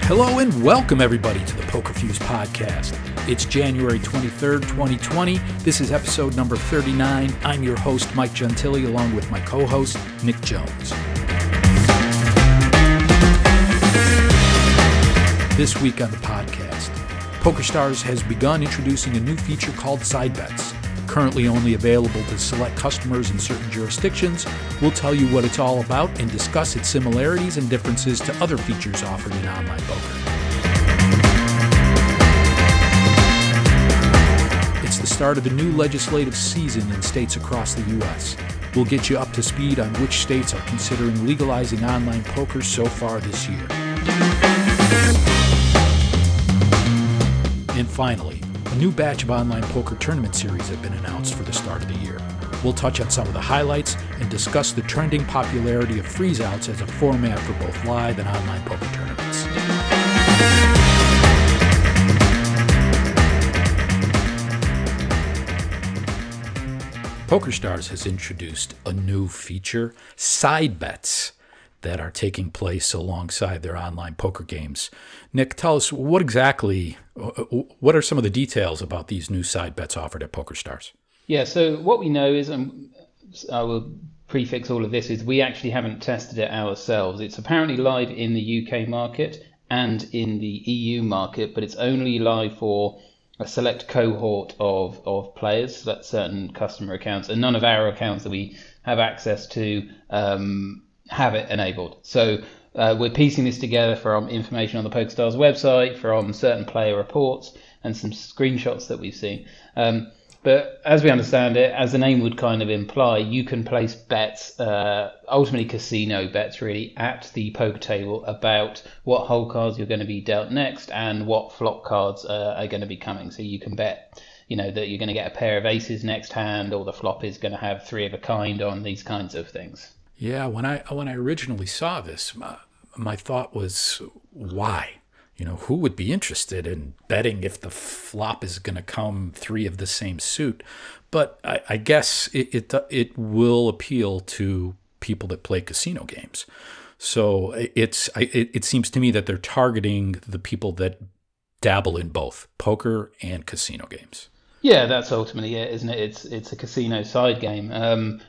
Hello and welcome everybody to the Poker Fuse podcast. It's January 23rd, 2020. This is episode number 39. I'm your host, Mike Gentili, along with my co-host, Nick Jones. This week on the podcast, PokerStars has begun introducing a new feature called side bets. Currently only available to select customers in certain jurisdictions. We'll tell you what it's all about and discuss its similarities and differences to other features offered in online poker. It's the start of a new legislative season in states across the U.S. We'll get you up to speed on which states are considering legalizing online poker so far this year. And finally, a new batch of online poker tournament series have been announced for the start of the year. We'll touch on some of the highlights and discuss the trending popularity of freezeouts as a format for both live and online poker tournaments. PokerStars has introduced a new feature, side bets, that are taking place alongside their online poker games. Nick, tell us what are some of the details about these new side bets offered at PokerStars? Yeah, so what we know is, I will prefix all of this, is we actually haven't tested it ourselves. It's apparently live in the UK market and in the EU market, but it's only live for a select cohort of players, so that's certain customer accounts, and none of our accounts that we have access to have it enabled. So we're piecing this together from information on the PokerStars website, from certain player reports, and some screenshots that we've seen. But as we understand it, as the name would kind of imply, you can place bets, ultimately casino bets really, at the poker table about what hole cards you're going to be dealt next and what flop cards are going to be coming. So you can bet, that you're going to get a pair of aces next hand, or the flop is going to have three of a kind on, these kinds of things. Yeah, when I originally saw this, my thought was, why? Who would be interested in betting if the flop is going to come three of the same suit? But I guess it will appeal to people that play casino games. So it seems to me that they're targeting the people that dabble in both poker and casino games. Yeah, that's ultimately it, isn't it? It's a casino side game.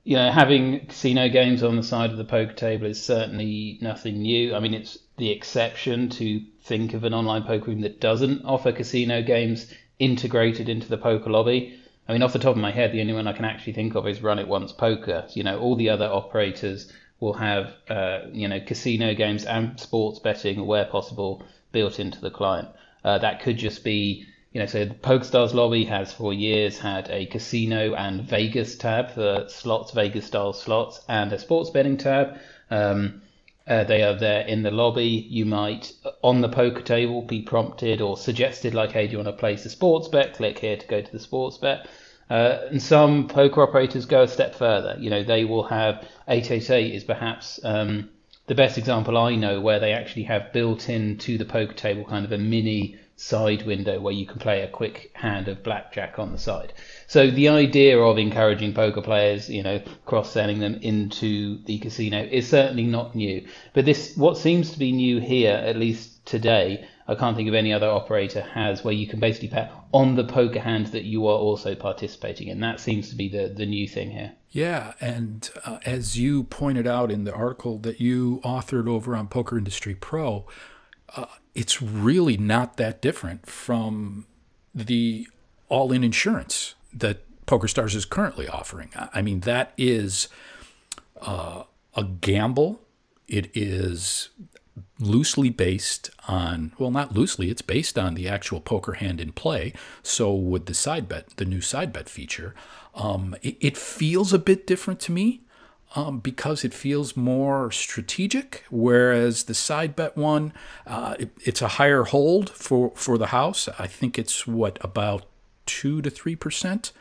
Having casino games on the side of the poker table is certainly nothing new. I mean, it's the exception to think of an online poker room that doesn't offer casino games integrated into the poker lobby. I mean, off the top of my head, the only one I can actually think of is Run It Once Poker. All the other operators will have, casino games and sports betting where possible built into the client. That could just be, so the PokerStars lobby has for years had a casino and Vegas tab for slots, Vegas-style slots, and a sports betting tab. They are there in the lobby. You might, on the poker table, be prompted or suggested, like, hey, do you want to place a sports bet? Click here to go to the sports bet. And some poker operators go a step further. They will have 888 is perhaps the best example I know, where they actually have built into the poker table kind of a mini side window where you can play a quick hand of blackjack on the side. So the idea of encouraging poker players, cross-selling them into the casino is certainly not new. But what seems to be new here, at least today, I can't think of any other operator has, where you can basically bet on the poker hand that you are also participating in. That seems to be the new thing here. Yeah, and as you pointed out in the article that you authored over on Poker Industry Pro, it's really not that different from the all-in insurance that PokerStars is currently offering. I mean, that is a gamble. It is loosely based on, well, not loosely, it's based on the actual poker hand in play. So with the side bet, the new side bet feature, it feels a bit different to me. Because it feels more strategic, whereas the side bet one, it's a higher hold for the house. I think it's about 2 to 3%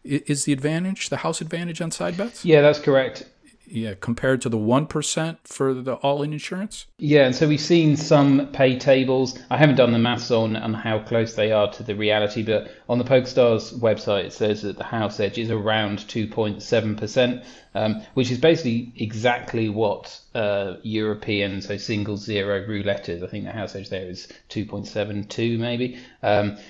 is the advantage, the house advantage on side bets. Yeah, that's correct. Yeah, compared to the 1% for the all-in insurance? Yeah, and so we've seen some pay tables. I haven't done the maths on how close they are to the reality, but on the PokerStars website, it says that the house edge is around 2.7%, which is basically exactly what European, so single zero roulettes. I think the house edge there is 2.72 maybe.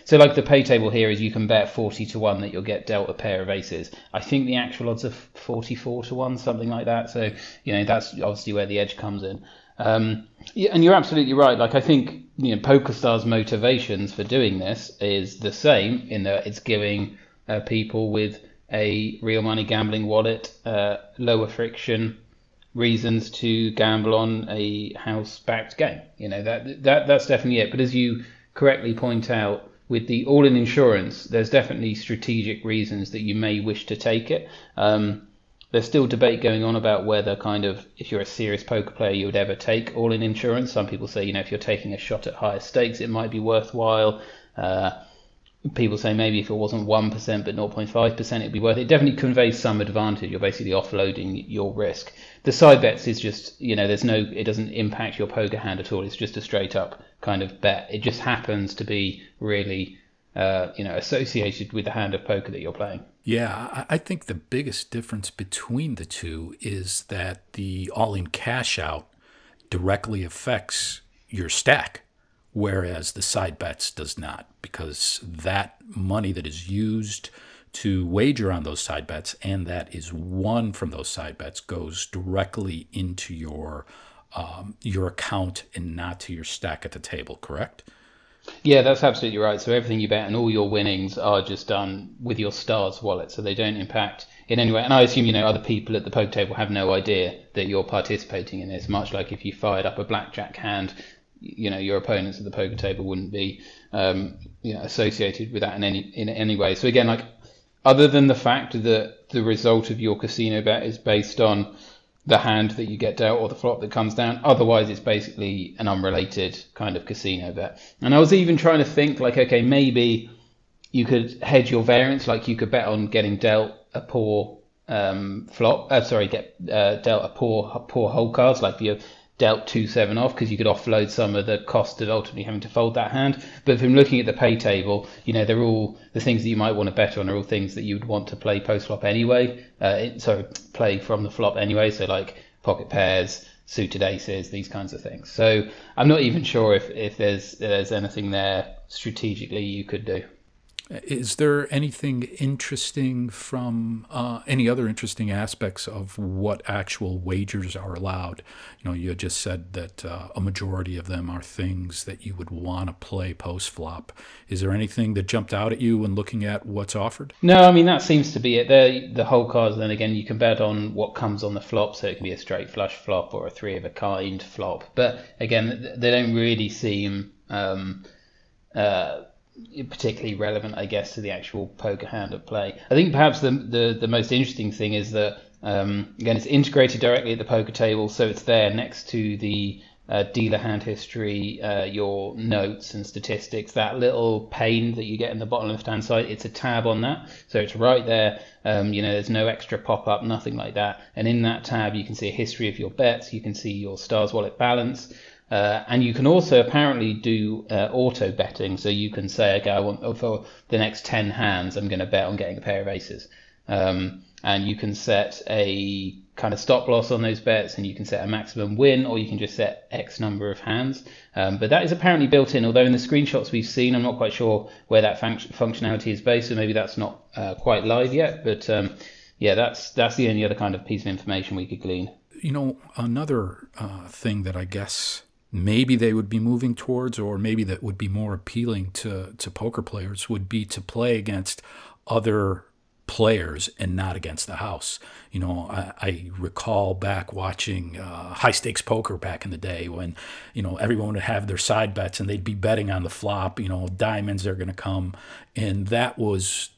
So like the pay table here is you can bet 40 to 1 that you'll get dealt a pair of aces. I think the actual odds are 44 to 1, something like that. So, that's obviously where the edge comes in. Yeah, and you're absolutely right. Like, I think, PokerStars' motivations for doing this is the same in that it's giving people with a real money gambling wallet lower friction reasons to gamble on a house-backed game. That's definitely it. But as you correctly point out, with the all-in insurance, there's definitely strategic reasons that you may wish to take it. There's still debate going on about whether if you're a serious poker player, you would ever take all-in insurance. Some people say, if you're taking a shot at higher stakes, it might be worthwhile. People say maybe if it wasn't 1% but 0.5%, it'd be worth it. It definitely conveys some advantage. You're basically offloading your risk. The side bets is just, it doesn't impact your poker hand at all. It's just a straight up kind of bet. It just happens to be really, associated with the hand of poker that you're playing. Yeah, I think the biggest difference between the two is that the all-in cash out directly affects your stack, whereas the side bets does not, because that money that is used to wager on those side bets and that is won from those side bets goes directly into your account and not to your stack at the table, correct? Yeah, that's absolutely right. So everything you bet and all your winnings are just done with your Stars wallet, so they don't impact in any way. And I assume, other people at the poker table have no idea that you're participating in this, much like if you fired up a blackjack hand, your opponents at the poker table wouldn't be associated with that in any way. So again, like, other than the fact that the result of your casino bet is based on the hand that you get dealt or the flop that comes down, otherwise it's basically an unrelated kind of casino bet. And I was even trying to think, like, okay, maybe you could hedge your variance, like you could bet on getting dealt a poor dealt a poor hole cards, like you're dealt 2-7 off, because you could offload some of the cost of ultimately having to fold that hand. But from looking at the pay table, they're all the things that you might want to bet on are all things that you would want to play post flop anyway. Play from the flop anyway. So like pocket pairs, suited aces, these kinds of things. So I'm not even sure if there's anything there strategically you could do. Is there anything interesting from any other interesting aspects of what actual wagers are allowed? You had just said that a majority of them are things that you would want to play post-flop. Is there anything that jumped out at you when looking at what's offered? No, I mean, that seems to be it. The whole cards, then again, you can bet on what comes on the flop, so it can be a straight flush flop or a three of a kind flop. But again, they don't really seem particularly relevant, I guess, to the actual poker hand at play. I think perhaps the most interesting thing is that again, it's integrated directly at the poker table, so it's there next to the dealer hand history, your notes and statistics. That little pane that you get in the bottom left hand side, it's a tab on that, so it's right there. There's no extra pop-up, nothing like that. And in that tab you can see a history of your bets, you can see your Stars wallet balance. And you can also apparently do auto betting. So you can say, okay, I want for the next 10 hands, I'm going to bet on getting a pair of aces. And you can set a kind of stop loss on those bets, and you can set a maximum win, or you can just set X number of hands. But that is apparently built in, although in the screenshots we've seen, I'm not quite sure where that functionality is based, so maybe that's not quite live yet. But that's the only other kind of piece of information we could glean. Another thing that I guess maybe they would be moving towards, or maybe that would be more appealing to poker players, would be to play against other players and not against the house. I recall back watching high stakes poker back in the day when, everyone would have their side bets and they'd be betting on the flop, diamonds are going to come. And that was,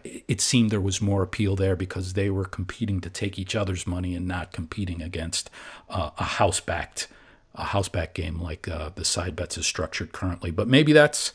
it seemed there was more appeal there because they were competing to take each other's money and not competing against a house-backed game like the side bets is structured currently. But maybe that's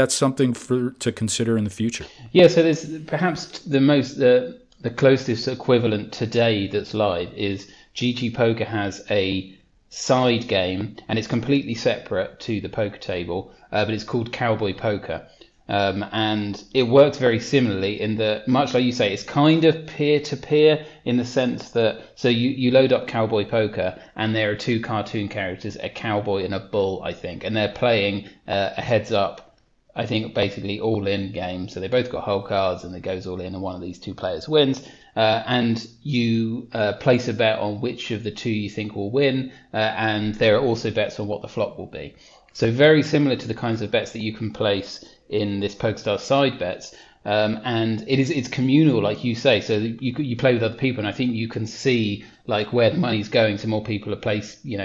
something to consider in the future. Yeah, so there's perhaps the closest equivalent today that's live is GG Poker has a side game, and it's completely separate to the poker table, but it's called Cowboy Poker. And it works very similarly in that, much like you say, it's kind of peer-to-peer in the sense that, so you load up Cowboy Poker and there are two cartoon characters, a cowboy and a bull, I think, and they're playing a heads-up, I think, basically all-in game. So they both got whole cards and it goes all in and one of these two players wins. And you place a bet on which of the two you think will win, and there are also bets on what the flop will be. So very similar to the kinds of bets that you can place in this PokerStars side bets, and it's communal, like you say. So you play with other people, and I think you can see like where the money's going. So more people are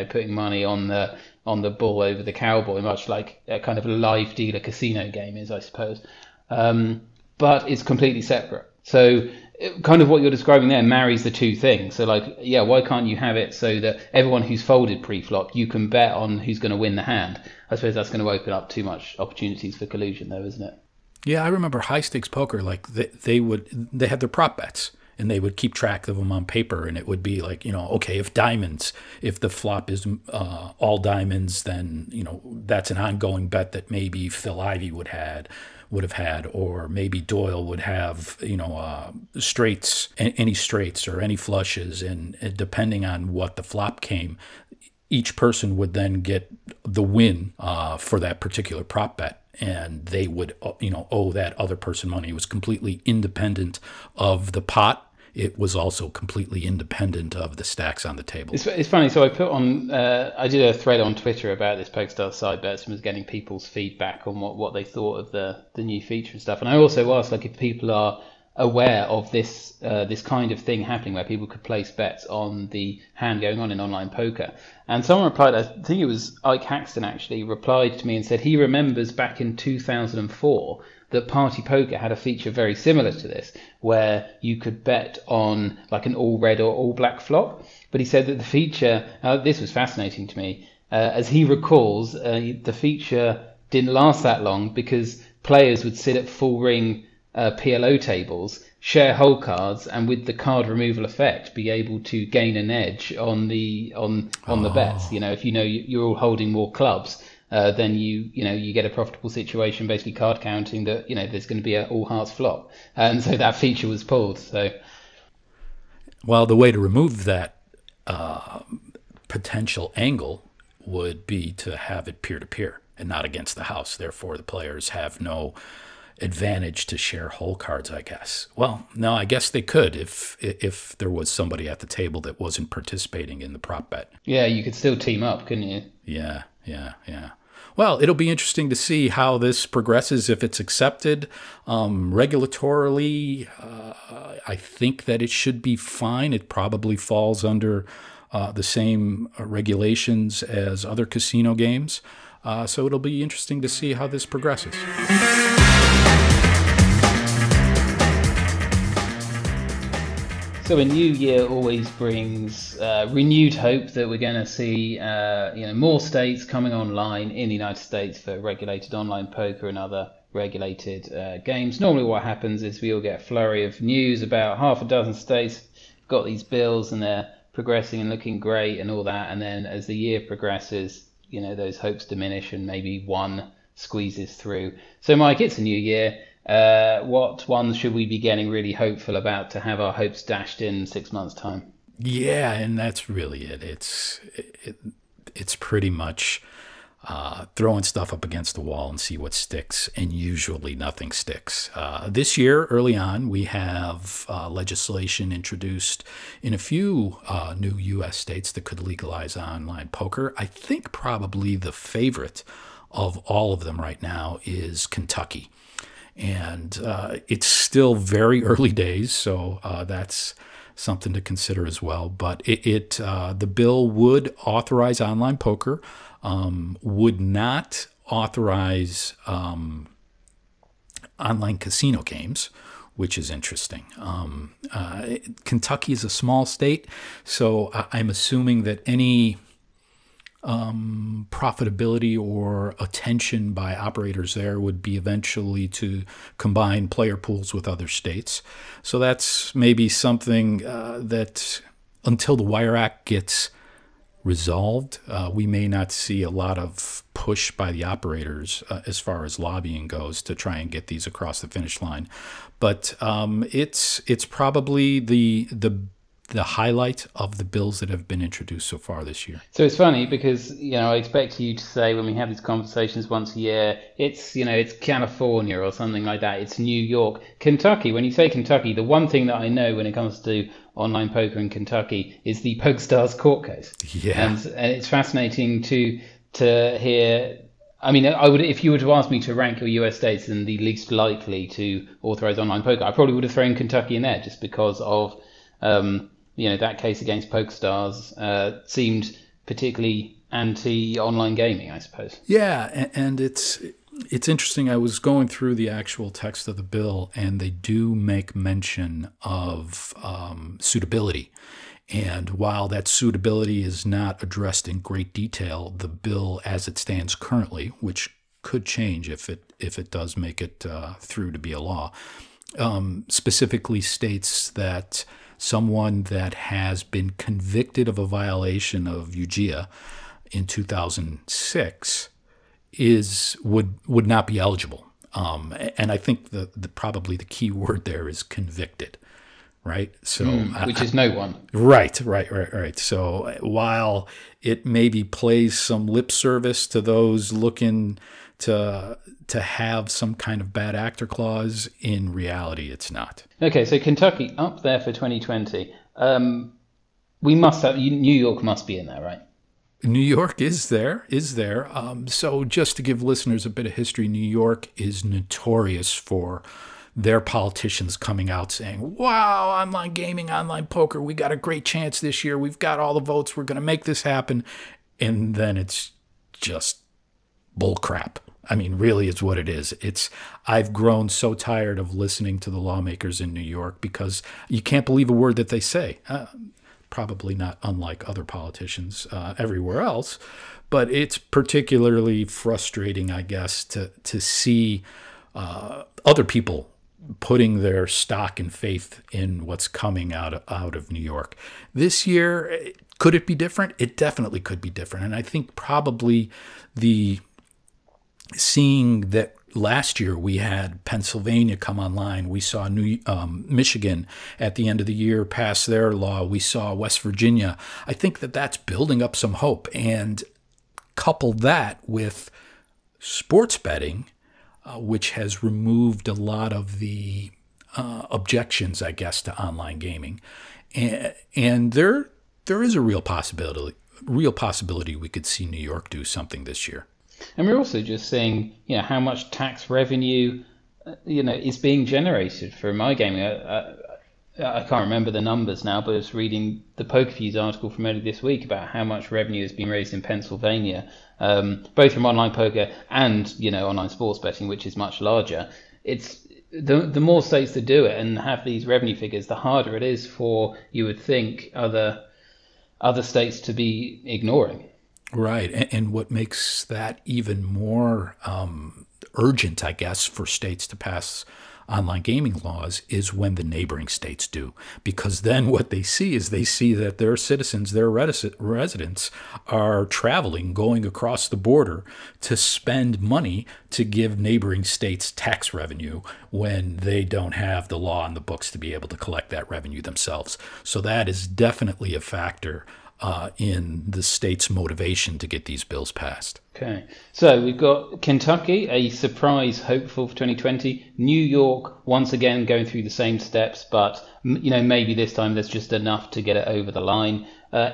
putting money on the bull over the cowboy, much like a kind of a live dealer casino game is, I suppose. But it's completely separate. So kind of what you're describing there marries the two things. So like, yeah, why can't you have it so that everyone who's folded pre-flop, you can bet on who's going to win the hand? I suppose that's going to open up too much opportunities for collusion, though, isn't it? Yeah, I remember high stakes poker. Like they had their prop bets, and they would keep track of them on paper, and it would be like, okay, if the flop is all diamonds, then that's an ongoing bet that maybe Phil Ivey would have had, or maybe Doyle would have, straights, any straights or any flushes, and depending on what the flop came, each person would then get the win for that particular prop bet, and they would, owe that other person money. It was completely independent of the pot. It was also completely independent of the stacks on the table. It's funny. So I did a thread on Twitter about this PokerStars side bets and was getting people's feedback on what they thought of the new feature and stuff. And I also asked if people are aware of this kind of thing happening where people could place bets on the hand going on in online poker. And someone replied, I think it was Ike Haxton actually, replied to me and said he remembers back in 2004 that Party Poker had a feature very similar to this, where you could bet on like an all red or all black flop. But he said that the feature, this was fascinating to me, as he recalls, the feature didn't last that long because players would sit at full ring PLO tables, share whole cards, and with the card removal effect, be able to gain an edge on the bets. If you're all holding more clubs, then you get a profitable situation, basically card counting that there's going to be an all hearts flop, and so that feature was pulled. So, well, the way to remove that potential angle would be to have it peer to peer and not against the house. Therefore, the players have no advantage to share whole cards, I guess. Well, no, I guess they could if there was somebody at the table that wasn't participating in the prop bet. Yeah, you could still team up, couldn't you? Yeah. Well, it'll be interesting to see how this progresses, if it's accepted regulatorily. I think that it should be fine. It probably falls under the same regulations as other casino games. So it'll be interesting to see how this progresses. So a new year always brings renewed hope that we're going to see more states coming online in the United States for regulated online poker and other regulated games. Normally what happens is we all get a flurry of news about half a dozen states got these bills and they're progressing and looking great and all that, and then as the year progresses, those hopes diminish and maybe one squeezes through. So Mike, it's a new year. What ones should we be getting really hopeful about to have our hopes dashed in 6 months' time? Yeah, and that's really it. It's pretty much throwing stuff up against the wall and see what sticks, and usually nothing sticks. This year, early on, we have legislation introduced in a few new U.S. states that could legalize online poker. I think probably the favorite of all of them right now is Kentucky. And it's still very early days, so that's something to consider as well. But the bill would authorize online poker, would not authorize online casino games, which is interesting. Kentucky is a small state, so I'm assuming that any profitability or attention by operators there would be eventually to combine player pools with other states. So that's maybe something that until the Wire Act gets resolved. We may not see a lot of push by the operators as far as lobbying goes to try and get these across the finish line, but it's probably the highlight of the bills that have been introduced so far this year. So it's funny because, I expect you to say when we have these conversations once a year, it's California or something like that. It's New York. Kentucky, when you say Kentucky, the one thing that I know when it comes to online poker in Kentucky is the PokerStars court case. Yeah. And it's fascinating to hear. I mean, I would, if you were to ask me to rank your US states and the least likely to authorize online poker, I probably would have thrown Kentucky in there just because of that case against PokerStars seemed particularly anti-online gaming, I suppose. Yeah, and it's interesting. I was going through the actual text of the bill, and they do make mention of suitability. And while that suitability is not addressed in great detail, the bill as it stands currently, which could change if it does make it through to be a law, specifically states that someone that has been convicted of a violation of UGIA in 2006 would not be eligible. And I think probably the key word there is convicted, right? So which is no one. Right. So while it maybe plays some lip service to those looking to have some kind of bad actor clause, in reality, it's not. Okay, so Kentucky up there for 2020. We must have New York must be in there, right? New York is there. So just to give listeners a bit of history, New York is notorious for their politicians coming out saying, wow, online gaming, online poker, we got a great chance this year. We've got all the votes. We're going to make this happen. And then it's just bull crap. I mean, really is what it is. I've grown so tired of listening to the lawmakers in New York because you can't believe a word that they say. Probably not unlike other politicians everywhere else, but it's particularly frustrating, I guess, to see other people putting their stock and faith in what's coming out of New York. This year, could it be different? It definitely could be different. And I think probably seeing that last year we had Pennsylvania come online, we saw Michigan at the end of the year pass their law, we saw West Virginia. I think that's building up some hope. And couple that with sports betting, which has removed a lot of the objections, I guess, to online gaming. And there is a real possibility we could see New York do something this year. And we're also just seeing, how much tax revenue, is being generated from iGaming. I can't remember the numbers now, but I was reading the PokerFuse article from earlier this week about how much revenue has been raised in Pennsylvania, both from online poker and, online sports betting, which is much larger. It's the more states that do it and have these revenue figures, the harder it is for, you would think, other states to be ignoring. Right. And what makes that even more urgent, I guess, for states to pass online gaming laws is when the neighboring states do. Because then what they see is that their citizens, their residents are traveling, going across the border to spend money to give neighboring states tax revenue when they don't have the law on the books to be able to collect that revenue themselves. So that is definitely a factor in the state's motivation to get these bills passed. Okay, so we've got Kentucky, a surprise hopeful for 2020. New York, once again, going through the same steps, but maybe this time there's just enough to get it over the line.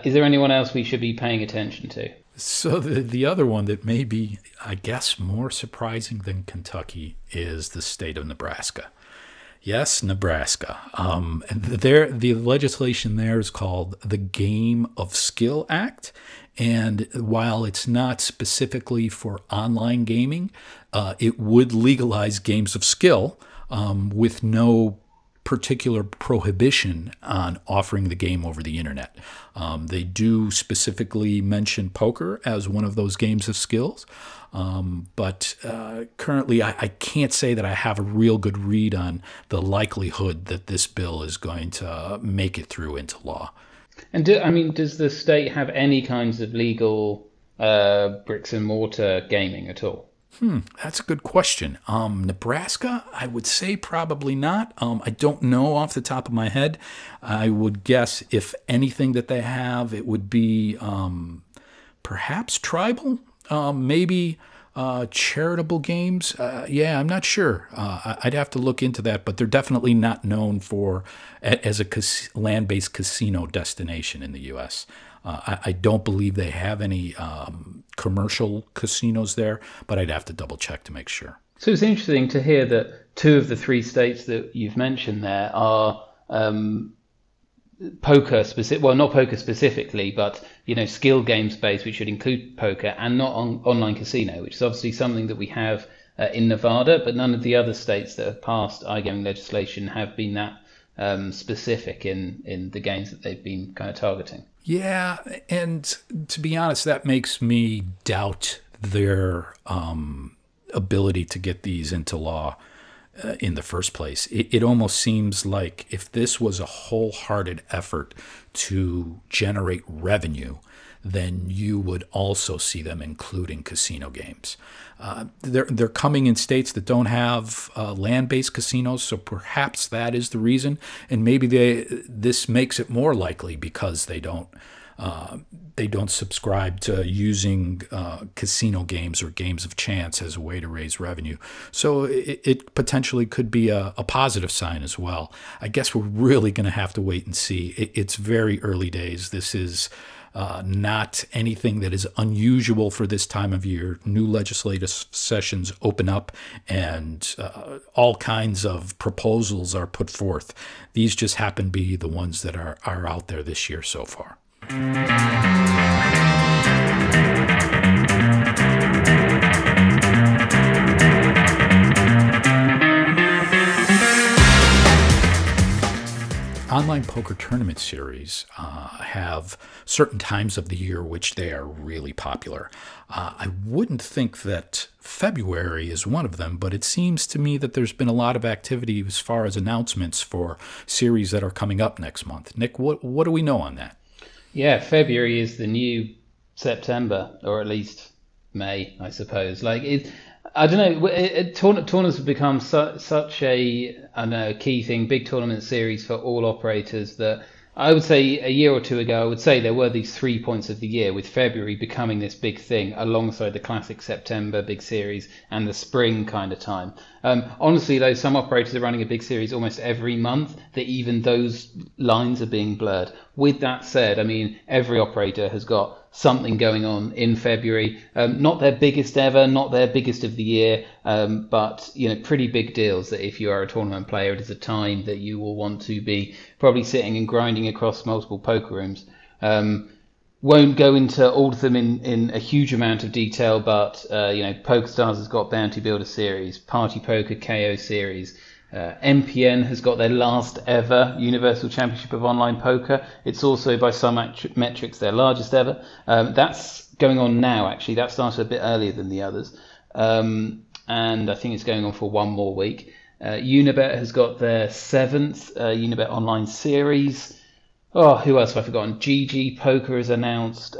Is there anyone else we should be paying attention to? So the other one that may be, I guess, more surprising than Kentucky is the state of Nebraska. Yes, Nebraska. The legislation there is called the Game of Skill Act. And while it's not specifically for online gaming, it would legalize games of skill with no particular prohibition on offering the game over the internet. They do specifically mention poker as one of those games of skills. But currently, I can't say that I have a real good read on the likelihood that this bill is going to make it through into law. And does the state have any kinds of legal bricks and mortar gaming at all? That's a good question. Nebraska, I would say probably not. I don't know off the top of my head. I would guess if anything that they have, it would be perhaps tribal, maybe charitable games. Yeah, I'm not sure. I'd have to look into that, but they're definitely not known for as a land-based casino destination in the U.S. I don't believe they have any commercial casinos there, but I'd have to double check to make sure. So it's interesting to hear that two of the three states that you've mentioned there are poker specific, well, not poker specifically, but skill games based, which should include poker, and not online casino, which is obviously something that we have in Nevada, but none of the other states that have passed iGaming legislation have been that specific in the games that they've been kind of targeting. Yeah, and to be honest, that makes me doubt their ability to get these into law in the first place. It almost seems like if this was a wholehearted effort to generate revenue, then you would also see them including casino games. They're coming in states that don't have land-based casinos, so perhaps that is the reason. And maybe this makes it more likely because they don't subscribe to using casino games or games of chance as a way to raise revenue. So it potentially could be a positive sign as well. I guess we're really going to have to wait and see. It's very early days. This is not anything that is unusual for this time of year. New legislative sessions open up and all kinds of proposals are put forth. These just happen to be the ones that are out there this year so far. Online poker tournament series have certain times of the year which they are really popular. I wouldn't think that February is one of them, but it seems to me that there's been a lot of activity as far as announcements for series that are coming up next month. Nick, what do we know on that? Yeah, February is the new September, or at least May, I suppose. I don't know. Tournaments have become such a key thing, big tournament series for all operators that I would say a year or two ago, I would say there were these 3 points of the year, with February becoming this big thing alongside the classic September big series and the spring kind of time. Honestly, though, some operators are running a big series almost every month, that even those lines are being blurred. With that said, every operator has got something going on in February. Not their biggest ever, not their biggest of the year, but pretty big deals that if you are a tournament player, it is a time that you will want to be probably sitting and grinding across multiple poker rooms. Won't go into all of them in a huge amount of detail, but PokerStars has got Bounty Builder Series, Party Poker KO Series. MPN has got their last ever Universal Championship of Online Poker. It's also, by some metrics, their largest ever. That's going on now, actually. That started a bit earlier than the others. And I think it's going on for one more week. Unibet has got their 7th Unibet Online Series. Oh, who else have I forgotten? GG Poker has announced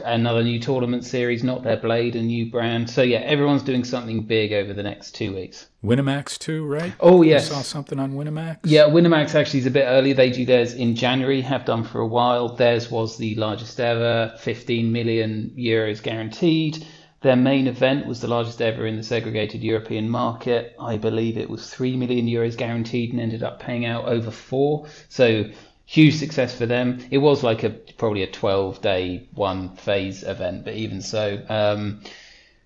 another new tournament series, Not Their Blade, a new brand. So yeah, everyone's doing something big over the next 2 weeks. Winamax too, right? Oh yes, I saw something on Winamax. Yeah, Winamax actually is a bit earlier. They do theirs in January, have done for a while. Theirs was the largest ever, 15 million euros guaranteed. Their main event was the largest ever in the segregated European market. I believe it was 3 million euros guaranteed and ended up paying out over 4. So huge success for them. It was like probably a 12-day one phase event, but even so,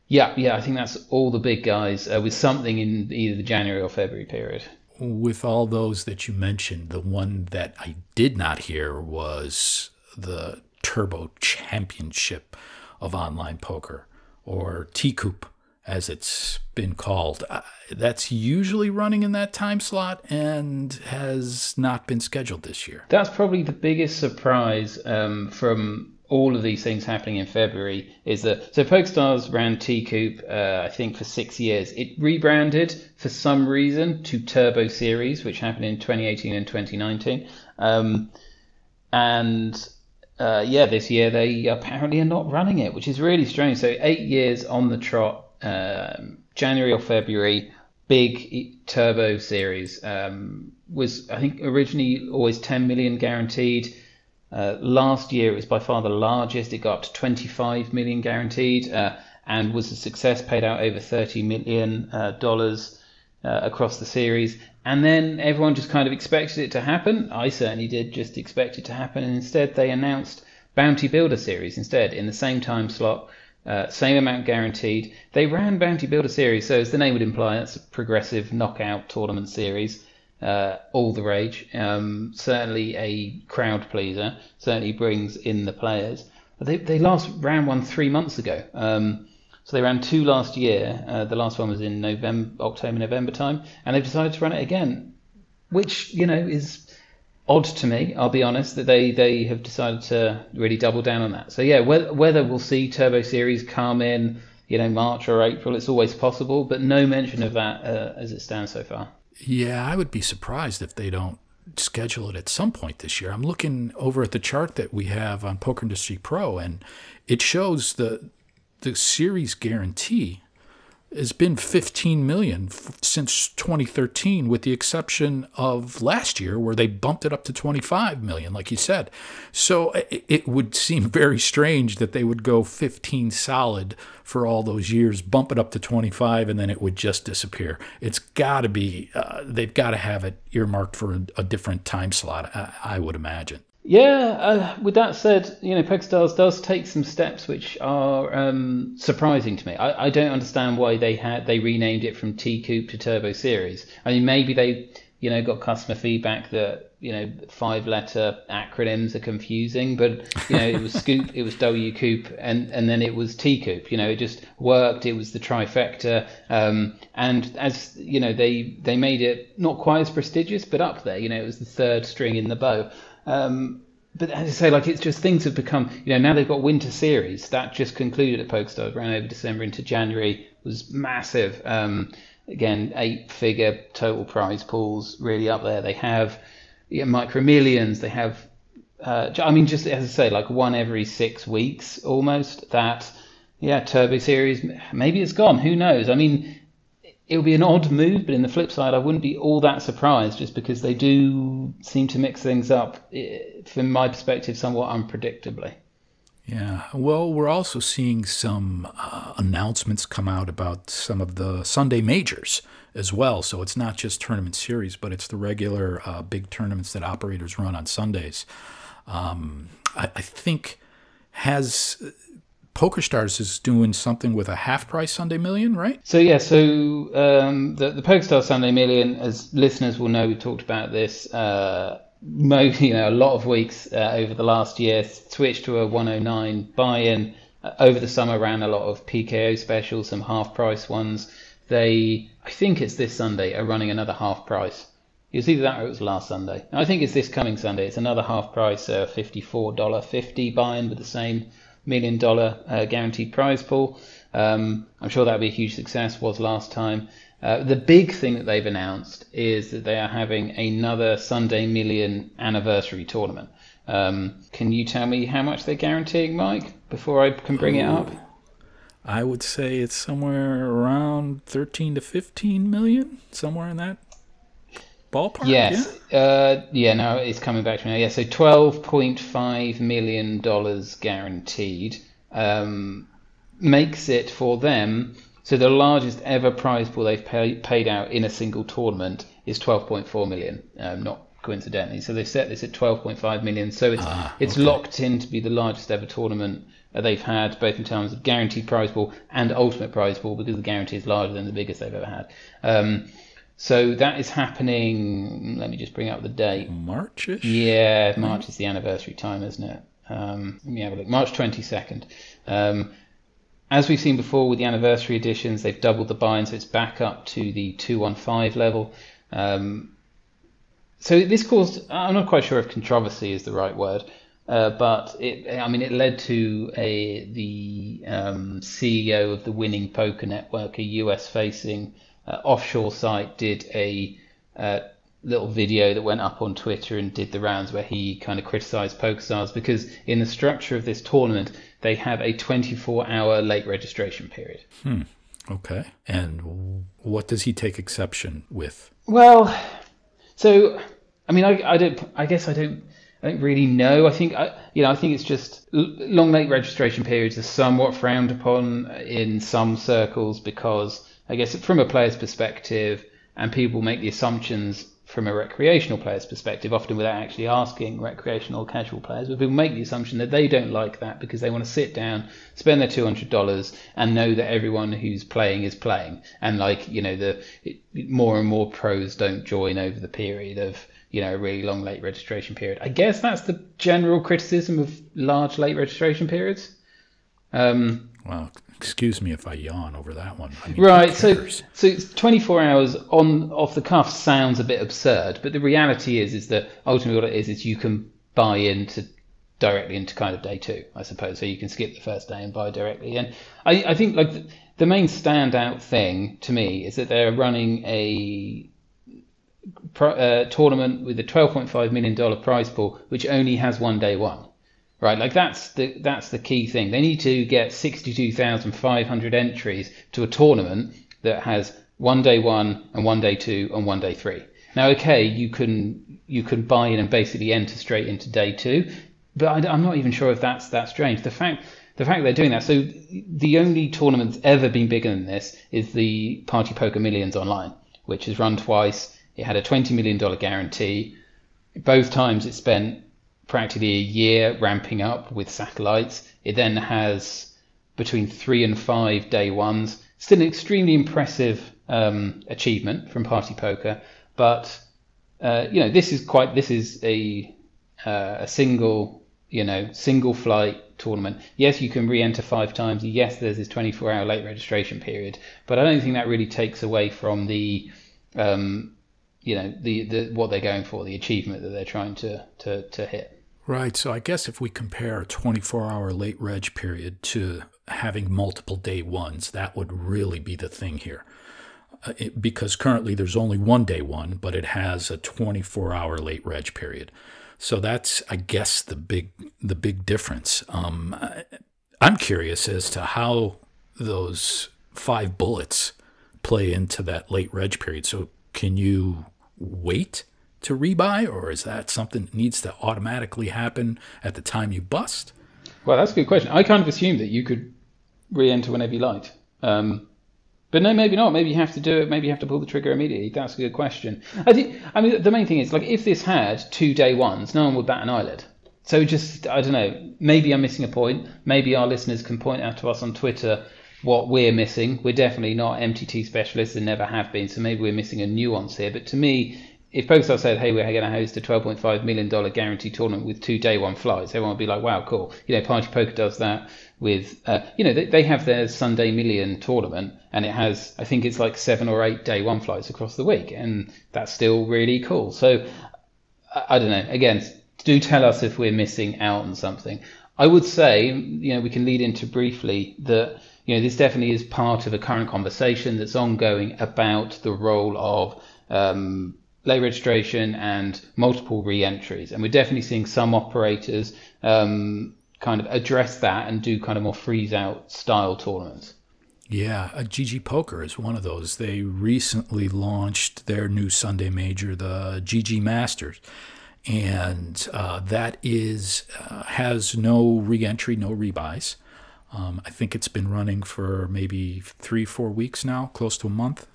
yeah, I think that's all the big guys with something in either the January or February period. With all those that you mentioned, the one that I did not hear was the Turbo Championship of Online Poker, or T-Coop as it's been called. That's usually running in that time slot and has not been scheduled this year. That's probably the biggest surprise from all of these things happening in February, is that PokerStars ran T-Coop, I think, for 6 years. It rebranded for some reason to Turbo Series, which happened in 2018 and 2019. And this year they apparently are not running it, which is really strange. So 8 years on the trot, January or February, big turbo series was, I think, originally always 10 million guaranteed. Last year it was by far the largest. It got up to 25 million guaranteed, and was a success, paid out over $30 million across the series. And then everyone just kind of expected it to happen. I certainly did just expect it to happen. And instead they announced Bounty Builder Series instead in the same time slot, same amount guaranteed. They ran Bounty Builder Series, so as the name would imply, it's a progressive knockout tournament series. All the rage. Certainly a crowd pleaser. Certainly brings in the players. But they last ran one 3 months ago. So they ran two last year. The last one was in October, November time, and they've decided to run it again, which is odd to me. I'll be honest that they have decided to really double down on that. So yeah, whether we'll see Turbo Series come in, March or April, it's always possible, but no mention of that as it stands so far. Yeah, I would be surprised if they don't schedule it at some point this year. I'm looking over at the chart that we have on Poker Industry Pro, and it shows the series guarantee has been 15 million since 2013, with the exception of last year where they bumped it up to 25 million, like you said. So it would seem very strange that they would go 15 solid for all those years, bump it up to 25, and then it would just disappear. It's got to be, they've got to have it earmarked for a different time slot, I would imagine. Yeah, with that said, PokerStars does take some steps which are surprising to me. I don't understand why they renamed it from T-Coupe to Turbo Series. I mean, maybe they, got customer feedback that, 5-letter acronyms are confusing, but, it was Scoop, it was W-Coupe, and then it was T-Coupe. It just worked. It was the trifecta. And as, they made it not quite as prestigious, but up there. It was the third string in the bow. But as I say, it's just things have become, now they've got Winter Series that just concluded at PokerStars, ran over December into January, was massive. Again, 8-figure total prize pools, really up there. They have Micro Millions. They have, just as I say, one every 6 weeks almost. That, Turbo Series, maybe it's gone. Who knows? I mean, it would be an odd move, but in the flip side, I wouldn't be all that surprised, just because they do seem to mix things up, from my perspective, somewhat unpredictably. Yeah, well, we're also seeing some announcements come out about some of the Sunday majors as well. So it's not just tournament series, but it's the regular big tournaments that operators run on Sundays. I think PokerStars is doing something with a half-price Sunday Million, right? So the PokerStars Sunday Million, as listeners will know, we've talked about this a lot of weeks over the last year. Switched to a 109 buy-in. Over the summer, ran a lot of PKO specials, some half-price ones. I think it's this Sunday, are running another half-price. It was either that or it was last Sunday. I think it's this coming Sunday. It's another half-price, $54.50 buy-in with the same $1 million guaranteed prize pool. I'm sure that'll be a huge success, was last time. The big thing that they've announced is that they are having another Sunday Million anniversary tournament. Can you tell me how much they're guaranteeing, Mike, before I can bring it up? I would say it's somewhere around 13 to 15 million, somewhere in that ballpark. Yes. No, it's coming back to me now. Yeah, so $12.5 million guaranteed makes it for them. So the largest ever prize pool they've paid out in a single tournament is 12.4 million, not coincidentally. So they've set this at 12.5 million. So it's locked in to be the largest ever tournament they've had, both in terms of guaranteed prize pool and ultimate prize pool, because the guarantee is larger than the biggest they've ever had. So that is happening. Let me just bring up the date. March-ish? Yeah, March is the anniversary time, isn't it? Let me have a look. March 22nd. As we've seen before with the anniversary editions, they've doubled the buy-in, so it's back up to the 215 level. So this caused, I'm not quite sure if controversy is the right word, but it led to the CEO of the Winning Poker Network, a US-facing offshore site, did a little video that went up on Twitter and did the rounds where he kind of criticized PokerStars because in the structure of this tournament, they have a 24-hour late registration period. Okay. And what does he take exception with? Well, so I mean, I guess I don't really know. I think it's just long late registration periods are somewhat frowned upon in some circles because I guess from a player's perspective, and people make the assumptions from a recreational player's perspective, often without actually asking recreational or casual players, but people make the assumption that they don't like that because they want to sit down, spend their $200 and know that everyone who's playing is playing. And more and more pros don't join over the period of, a really long late registration period. I guess that's the general criticism of large late registration periods. Well, excuse me if I yawn over that one. I mean, right, so it's 24 hours off the cuff sounds a bit absurd, but the reality is that ultimately what it is you can buy directly into kind of day two, I suppose. So you can skip the first day and buy directly. And I think the main standout thing to me is that they're running a tournament with a $12.5 million prize pool, which only has one day one. Right, that's the key thing. They need to get 62,500 entries to a tournament that has one day one and one day two and one day three. Now, okay, you can buy in and basically enter straight into day two, but I'm not even sure if that's strange. The fact they're doing that. So the only tournament that's ever been bigger than this is the Party Poker Millions Online, which has run twice. It had a $20 million guarantee. Both times it spent practically a year ramping up with satellites. It then has between 3 and 5 day ones. Still an extremely impressive achievement from Party Poker, but this is a single flight tournament. Yes, you can re-enter 5 times. Yes, there's this 24-hour late registration period, but I don't think that really takes away from the what they're going for, the achievement that they're trying to hit. Right. So I guess if we compare a 24-hour late reg period to having multiple day ones, that would really be the thing here. Because currently there's only one day one, but it has a 24-hour late reg period. So that's, I guess, the big difference. I'm curious as to how those 5 bullets play into that late reg period. So can you wait to rebuy, or is that something that needs to automatically happen at the time you bust? Well, that's a good question. I kind of assumed that you could re-enter whenever you liked. But no, maybe not. Maybe you have to do it. Maybe you have to pull the trigger immediately. That's a good question. I mean, the main thing is, if this had 2 day ones, no one would bat an eyelid. So I don't know, maybe I'm missing a point. Maybe our listeners can point out to us on Twitter what we're missing. We're definitely not MTT specialists and never have been. So maybe we're missing a nuance here. But to me, if PokerStars said, hey, we're going to host a $12.5 million guaranteed tournament with 2 day one flights, everyone would be like, wow, cool. Party Poker does that with, they have their Sunday Million tournament, and it has, I think it's 7 or 8 day one flights across the week, and that's still really cool. So I don't know. Again, do tell us if we're missing out on something. I would say, we can lead into briefly that, this definitely is part of a current conversation that's ongoing about the role of late registration and multiple re-entries, and we're definitely seeing some operators kind of address that and do kind of more freeze-out style tournaments. Yeah, GG Poker is one of those. They recently launched their new Sunday major, the GG Masters, and that has no re-entry, no rebuys. I think it's been running for maybe 3-4 weeks now, close to a month.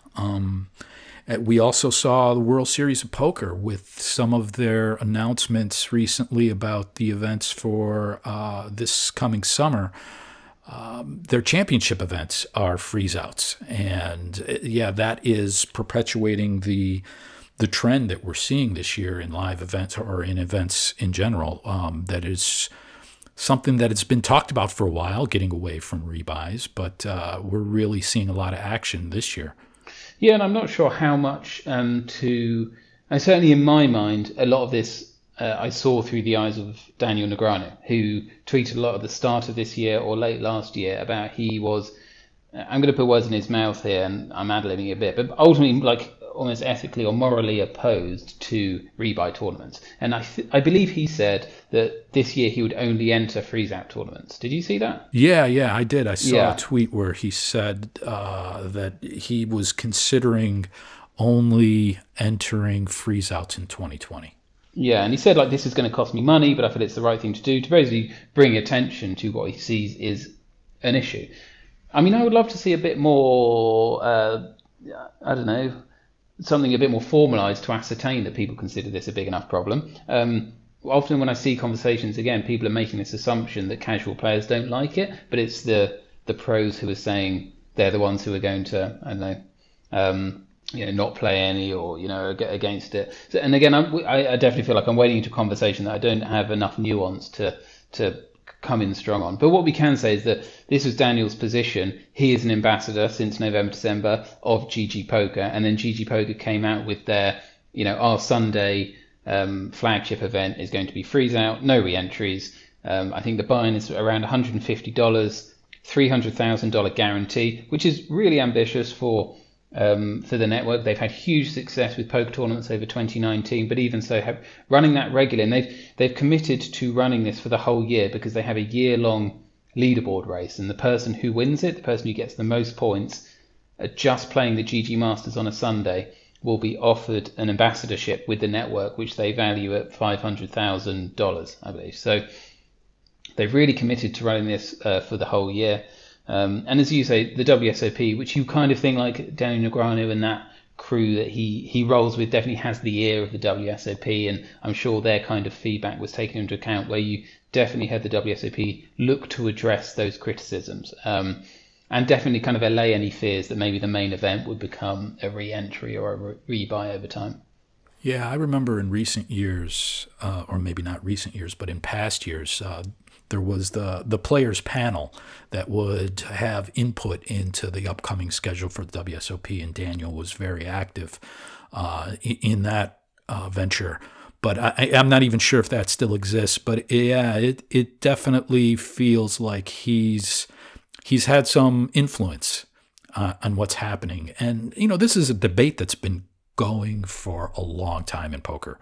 We also saw the World Series of Poker with some of their announcements recently about the events for this coming summer. Their championship events are freezeouts, and that is perpetuating the trend that we're seeing this year in live events or in events in general. That is something that has been talked about for a while, getting away from rebuys, but we're really seeing a lot of action this year. Yeah, and I'm not sure how much and certainly in my mind, a lot of this I saw through the eyes of Daniel Negreanu, who tweeted a lot at the start of this year or late last year about I'm going to put words in his mouth here, and I'm ad-libbing a bit, but ultimately, almost ethically or morally opposed to rebuy tournaments. And I believe he said that this year he would only enter Freezeout tournaments. Did you see that? Yeah, I did. I saw a tweet where he said that he was considering only entering Freezeouts in 2020. Yeah, and he said, like, this is going to cost me money, but I feel it's the right thing to do to basically bring attention to what he sees is an issue. I mean, I would love to see a bit more, I don't know, something a bit more formalised to ascertain that people consider this a big enough problem. Often when I see conversations, again, people are making this assumption that casual players don't like it, but it's the pros who are saying they're the ones who are going to, I don't know, not play any or, against it. So, and again, I definitely feel like I'm wading into a conversation that I don't have enough nuance to come in strong on. But what we can say is that this was Daniel's position. He is an ambassador since November, December of GG Poker, and then GG Poker came out with their, our Sunday flagship event is going to be Freezeout, no re-entries. I think the buy-in is around $150, $300,000 guarantee, which is really ambitious for the network. They've had huge success with poker tournaments over 2019, but even so, running that regularly, and they've committed to running this for the whole year because they have a year-long leaderboard race, and the person who wins it, the person who gets the most points at just playing the GG Masters on a Sunday, will be offered an ambassadorship with the network, which they value at $500,000, I believe. So they've really committed to running this for the whole year. And as you say, the WSOP, which you kind of think like Daniel Negreanu and that crew that he rolls with, definitely has the ear of the WSOP, and I'm sure their kind of feedback was taken into account, where you definitely had the WSOP look to address those criticisms, and definitely kind of allay any fears that maybe the main event would become a re-entry or a rebuy over time. Yeah, I remember in recent years, or maybe not recent years, but in past years, there was the players panel that would have input into the upcoming schedule for the WSOP, and Daniel was very active in that venture. But I'm not even sure if that still exists. But yeah, it definitely feels like he's had some influence on what's happening. And this is a debate that's been going for a long time in poker.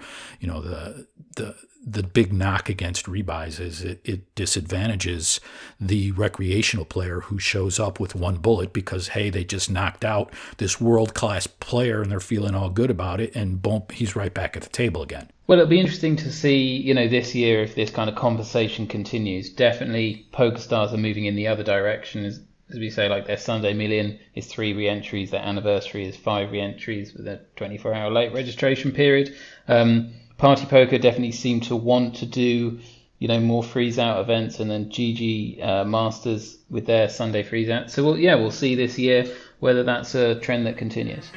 The big knock against rebuys is it disadvantages the recreational player who shows up with one bullet because, hey, they just knocked out this world-class player and they're feeling all good about it, and boom, he's right back at the table again. Well, it'll be interesting to see, this year if this kind of conversation continues. Definitely PokerStars are moving in the other direction. As we say, like their Sunday Million is 3 re-entries, their anniversary is 5 re-entries with a 24-hour late registration period. Party Poker definitely seem to want to do, more freeze-out events, and then GG Masters with their Sunday freeze-out. So we'll see this year whether that's a trend that continues.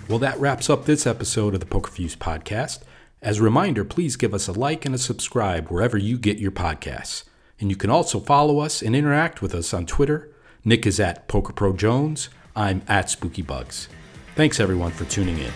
Well, that wraps up this episode of the Poker Fuse podcast. As a reminder, please give us a like and a subscribe wherever you get your podcasts. And you can also follow us and interact with us on Twitter. Nick is at PokerProJones. I'm at SpookyBugs. Thanks, everyone, for tuning in.